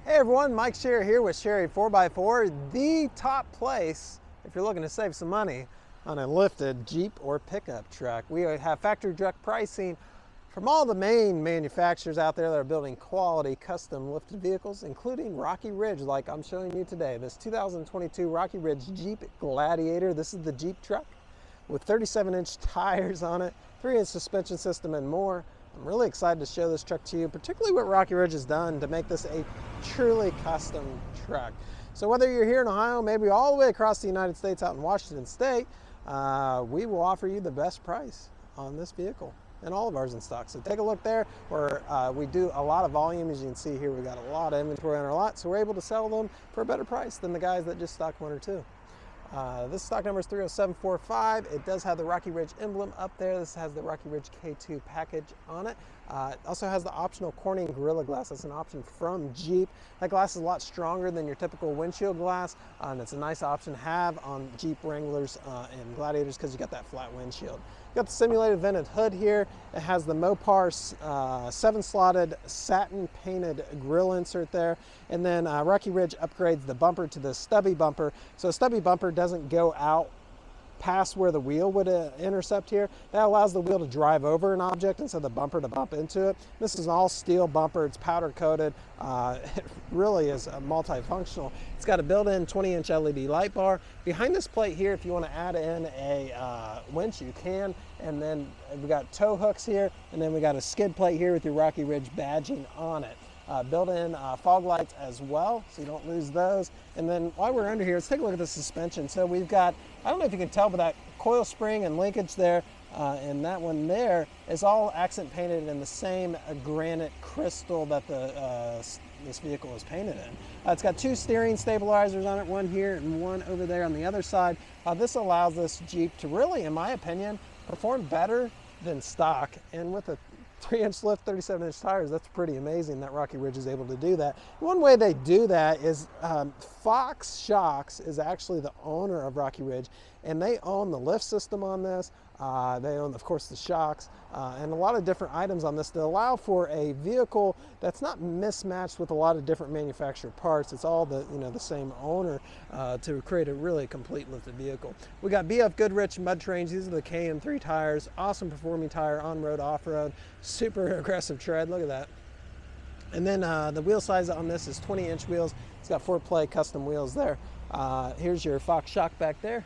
Hey everyone, Mike Sherry here with Sherry 4x4, the top place if you're looking to save some money on a lifted Jeep or pickup truck. We have factory direct pricing from all the main manufacturers out there that are building quality custom lifted vehicles, including Rocky Ridge, like I'm showing you today. This 2022 Rocky Ridge Jeep Gladiator. This is the Jeep truck with 37-inch tires on it, 3-inch suspension system and more. I'm really excited to show this truck to you, particularly what Rocky Ridge has done to make this a truly custom truck. So whether you're here in Ohio, maybe all the way across the United States out in Washington State, we will offer you the best price on this vehicle and all of ours in stock. So take a look there where we do a lot of volume. As you can see here, we got a lot of inventory on our lot, so we're able to sell them for a better price than the guys that just stock one or two. This stock number is 30745. It does have the Rocky Ridge emblem up there. This has the Rocky Ridge K2 package on it. It also has the optional Corning Gorilla Glass. That's an option from Jeep. That glass is a lot stronger than your typical windshield glass, and it's a nice option to have on Jeep Wranglers and Gladiators because you got that flat windshield. You got the simulated vented hood here. It has the Mopar 7-slotted satin painted grill insert there, and then Rocky Ridge upgrades the bumper to the stubby bumper. So a stubby bumper doesn't go out past where the wheel would intercept here. That allows the wheel to drive over an object instead of the bumper to bump into it. This is an all steel bumper. It's powder coated. It really is multifunctional. It's got a built-in 20-inch LED light bar. Behind this plate here, if you want to add in a winch, you can. And then we got tow hooks here, and then we got a skid plate here with your Rocky Ridge badging on it. Built-in fog lights as well, so you don't lose those. And then while we're under here, let's take a look at the suspension. So we've got, I don't know if you can tell, but that coil spring and linkage there, and that one there is all accent painted in the same granite crystal that this vehicle is painted in. It's got two steering stabilizers on it, one here and one over there on the other side. This allows this Jeep to really, in my opinion, perform better than stock, and with a 3-inch lift, 37-inch tires, that's pretty amazing that Rocky Ridge is able to do that. One way they do that is Fox Shocks is actually the owner of Rocky Ridge, and they own the lift system on this. They own, of course, the shocks and a lot of different items on this that allow for a vehicle that's not mismatched with a lot of different manufacturer parts. It's all the same owner to create a really complete lifted vehicle. We got BF Goodrich mud terrains. These are the KM3 tires. Awesome performing tire, on-road, off-road, super aggressive tread. Look at that. And then the wheel size on this is 20-inch wheels. It's got 4-play custom wheels there. Here's your Fox shock back there.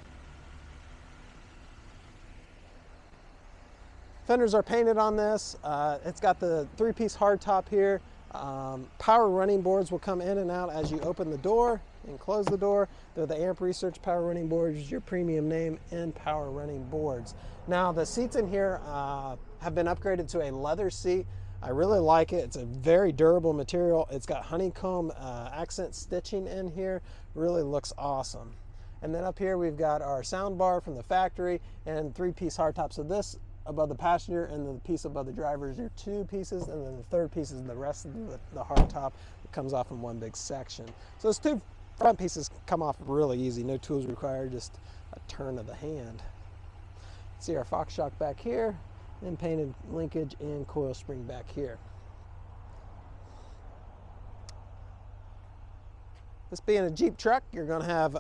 Fenders are painted on this. It's got the 3-piece hardtop here. Power running boards will come in and out as you open the door and close the door. They're the Amp Research Power Running Boards, your premium name in power running boards. Now the seats in here have been upgraded to a leather seat. I really like it. It's a very durable material. It's got honeycomb accent stitching in here. Really looks awesome. And then up here we've got our sound bar from the factory and 3-piece hardtop. So this above the passenger and the piece above the driver is your 2 pieces, and then the 3rd piece is the rest of the hardtop. It comes off in one big section. So those 2 front pieces come off really easy. No tools required, just a turn of the hand. See our Fox shock back here, and painted linkage and coil spring back here. This being a Jeep truck, you're going to have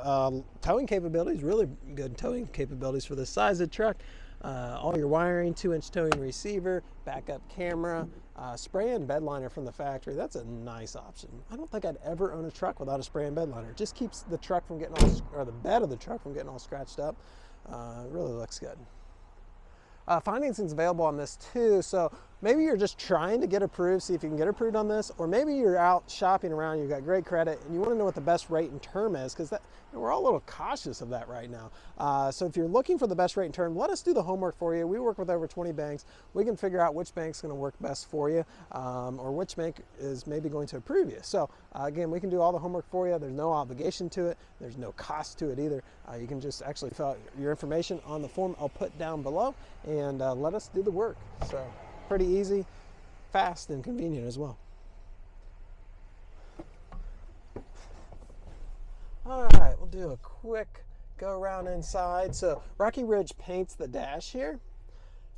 towing capabilities, really good towing capabilities for this size of truck. All your wiring, 2-inch towing receiver, backup camera, spray and bed liner from the factory. That's a nice option. I don't think I'd ever own a truck without a spray and bed liner. It just keeps the truck from getting all, or the bed of the truck from getting all scratched up. It really looks good. Financing's available on this too, so maybe you're just trying to get approved, see if you can get approved on this, or maybe you're out shopping around, you've got great credit, and you want to know what the best rate and term is, because we're all a little cautious of that right now. So if you're looking for the best rate and term, let us do the homework for you. We work with over 20 banks. We can figure out which bank's going to work best for you, or which bank is maybe going to approve you. So again, we can do all the homework for you. There's no obligation to it. There's no cost to it either. You can just actually fill out your information on the form I'll put down below, and let us do the work. So pretty easy, fast, and convenient as well. All right, we'll do a quick go around inside. So Rocky Ridge paints the dash here.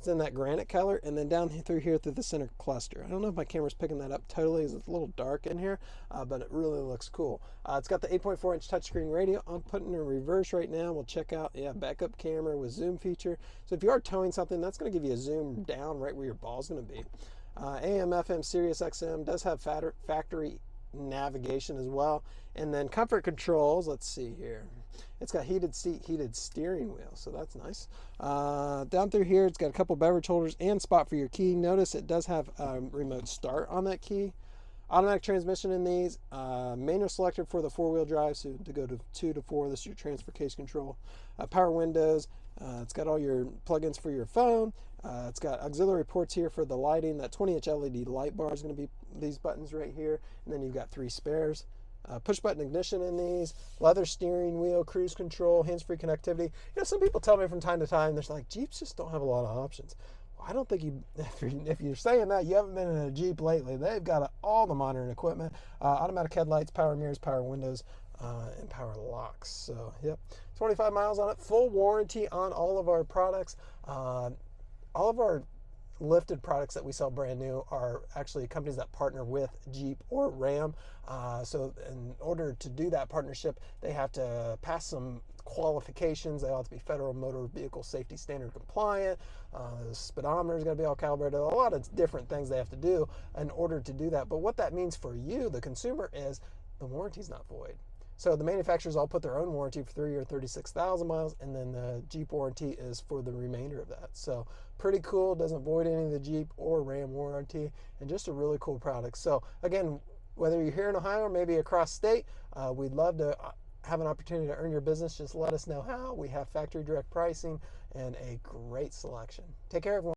It's in that granite color, and then down through here through the center cluster. I don't know if my camera's picking that up totally, it's a little dark in here, but it really looks cool. It's got the 8.4-inch touchscreen radio. I'm putting it in reverse right now. We'll check out, backup camera with zoom feature. So if you are towing something, that's going to give you a zoom down right where your ball's going to be. AM, FM, Sirius XM, does have factory navigation as well. And then comfort controls, let's see here. It's got heated seat, heated steering wheel, so that's nice. Down through here, it's got a couple beverage holders and spot for your key. Notice it does have remote start on that key. Automatic transmission in these. Manual selector for the four-wheel drive, so to go to 2 to 4, this is your transfer case control. Power windows. It's got all your plugins for your phone. It's got auxiliary ports here for the lighting. That 20-inch LED light bar is going to be these buttons right here. And then you've got 3 spares. Push button ignition in these, leather steering wheel, cruise control, hands-free connectivity. Some people tell me from time to time, they're like, Jeeps just don't have a lot of options. Well, I don't think if you're saying that, you haven't been in a Jeep lately. They've got all the modern equipment, automatic headlights, power mirrors, power windows, and power locks. So, 25 miles on it, full warranty on all of our products. All of our lifted products that we sell brand new are actually companies that partner with Jeep or Ram. So in order to do that partnership, they have to pass some qualifications. They have to be Federal Motor Vehicle Safety Standard compliant. The speedometer is going to be all calibrated. A lot of different things they have to do in order to do that. But what that means for you, the consumer, is the warranty's not void. So the manufacturers all put their own warranty for 3 or 36,000 miles, and then the Jeep warranty is for the remainder of that. So pretty cool, doesn't void any of the Jeep or Ram warranty, and just a really cool product. So again, whether you're here in Ohio or maybe across state, we'd love to have an opportunity to earn your business. Just let us know how. We have factory direct pricing and a great selection. Take care, everyone.